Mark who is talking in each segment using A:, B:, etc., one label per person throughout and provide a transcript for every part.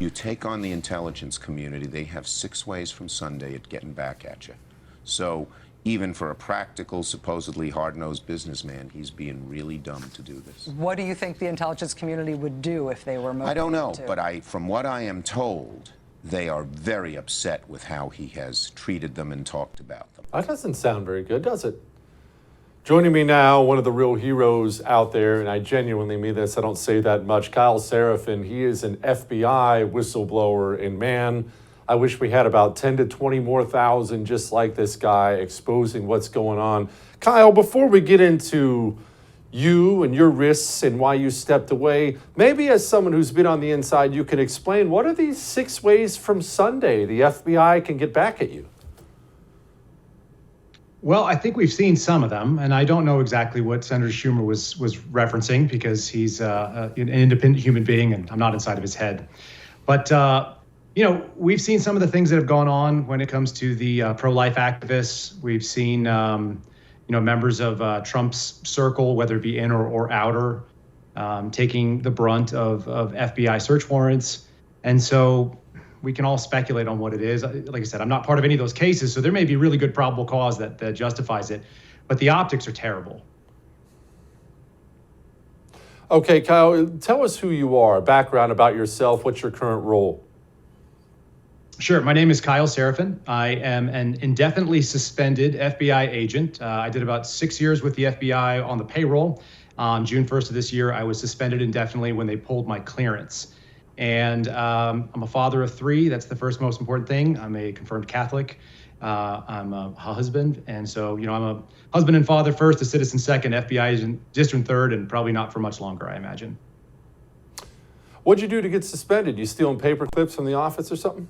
A: You take on the intelligence community, they have 6 ways from Sunday at getting back at you. So even for a practical, supposedly hard-nosed businessman, he's being really dumb to do this.
B: What do you think the intelligence community would do if they were motivated?
A: I don't know, but from what I am told, they are very upset with how he has treated them and talked about them.
C: That doesn't sound very good, does it? Joining me now, one of the real heroes out there, and I genuinely mean this, I don't say that much, Kyle Seraphin. He is an FBI whistleblower, and man, I wish we had about 10 to 20 more thousand just like this guy exposing what's going on. Kyle, before we get into you and your risks and why you stepped away, maybe as someone who's been on the inside, you can explain what are these 6 ways from Sunday the FBI can get back at you?
D: Well, I think we've seen some of them, and I don't know exactly what Senator Schumer was referencing because he's an independent human being, and I'm not inside of his head. But we've seen some of the things that have gone on when it comes to the pro-life activists. We've seen members of Trump's circle, whether it be in or outer, taking the brunt of FBI search warrants, and so we can all speculate on what it is. Like I said, I'm not part of any of those cases, so there may be really good probable cause that justifies it, but the optics are terrible.
C: Okay, Kyle, tell us who you are, background about yourself, what's your current role?
D: Sure. My name is Kyle Seraphin. I am an indefinitely suspended FBI agent. I did about 6 years with the FBI on the payroll. On June 1st of this year, I was suspended indefinitely when they pulled my clearance. And I'm a father of 3. That's the first most important thing. I'm a confirmed Catholic. I'm a husband. And so, I'm a husband and father first, a citizen second, FBI agent distant third, and probably not for much longer, I imagine.
C: What'd you do to get suspended? You stealing paper clips from the office or something?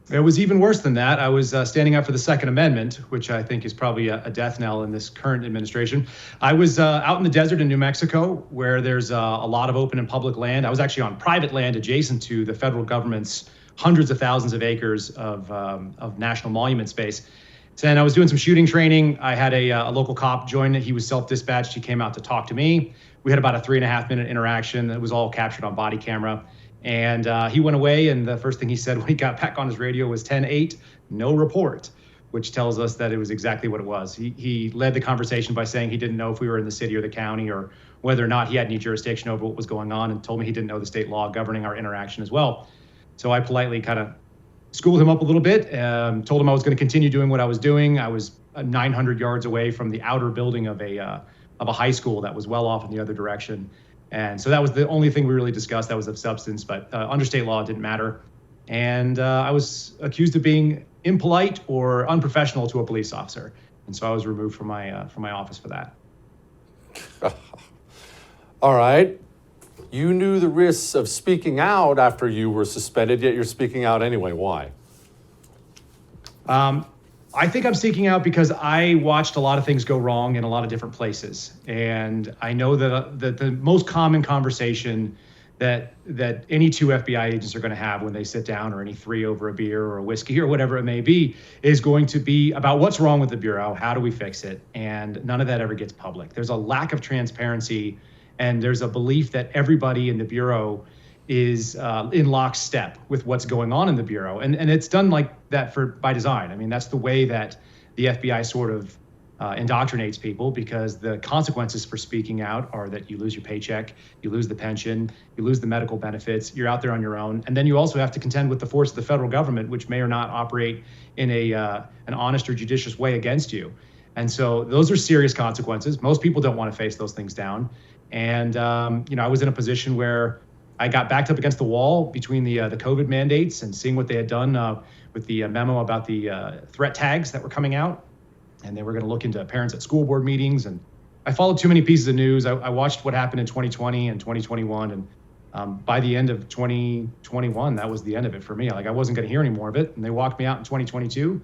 D: It was even worse than that. I was standing up for the Second Amendment, which I think is probably a death knell in this current administration. I was out in the desert in New Mexico, where there's a lot of open and public land. I was actually on private land adjacent to the federal government's hundreds of thousands of acres of national monument space. And I was doing some shooting training. I had a local cop join it. He was self-dispatched. He came out to talk to me. We had about a 3.5-minute interaction. It was all captured on body camera. And he went away, and the first thing he said when he got back on his radio was 10-8, no report, which tells us that it was exactly what it was. He led the conversation by saying he didn't know if we were in the city or the county or whether or not he had any jurisdiction over what was going on, and told me he didn't know the state law governing our interaction as well. So I politely kind of schooled him up a little bit, told him I was going to continue doing what I was doing. I was 900 yards away from the outer building of a high school that was well off in the other direction. And so that was the only thing we really discussed that was of substance, but under state law, it didn't matter. And I was accused of being impolite or unprofessional to a police officer. And so I was removed from my office for that.
C: All right. You knew the risks of speaking out after you were suspended, yet you're speaking out anyway. Why?
D: I think I'm speaking out because I watched a lot of things go wrong in a lot of different places. And I know that the most common conversation that any 2 FBI agents are going to have when they sit down, or any 3 over a beer or a whiskey or whatever it may be, is going to be about what's wrong with the Bureau, how do we fix it? And none of that ever gets public. There's a lack of transparency, and there's a belief that everybody in the Bureau is in lockstep with what's going on in the Bureau. And it's done like that by design. I mean, that's the way that the FBI sort of indoctrinates people, because the consequences for speaking out are that you lose your paycheck, you lose the pension, you lose the medical benefits, you're out there on your own. And then you also have to contend with the force of the federal government, which may or not operate in an honest or judicious way against you. And so those are serious consequences. Most people don't want to face those things down. And, I was in a position where I got backed up against the wall between the COVID mandates and seeing what they had done with the memo about the threat tags that were coming out. And they were going to look into parents at school board meetings. And I followed too many pieces of news. I watched what happened in 2020 and 2021. And by the end of 2021, that was the end of it for me. Like, I wasn't going to hear any more of it. And they walked me out in 2022.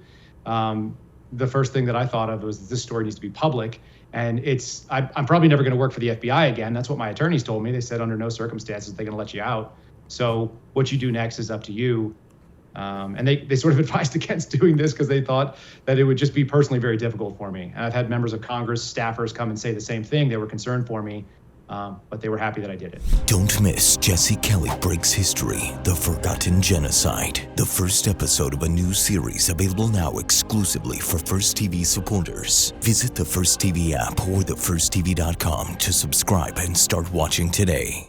D: The first thing that I thought of was this story needs to be public. And I'm probably never going to work for the FBI again. That's what my attorneys told me. They said under no circumstances they're going to let you out. So what you do next is up to you. And they sort of advised against doing this because they thought that it would just be personally very difficult for me. And I've had members of Congress, staffers come and say the same thing. They were concerned for me. but they were happy that I did it.
E: Don't miss Jesse Kelly Breaks History, The Forgotten Genocide, the first episode of a new series available now exclusively for First TV supporters. Visit the First TV app or thefirsttv.com to subscribe and start watching today.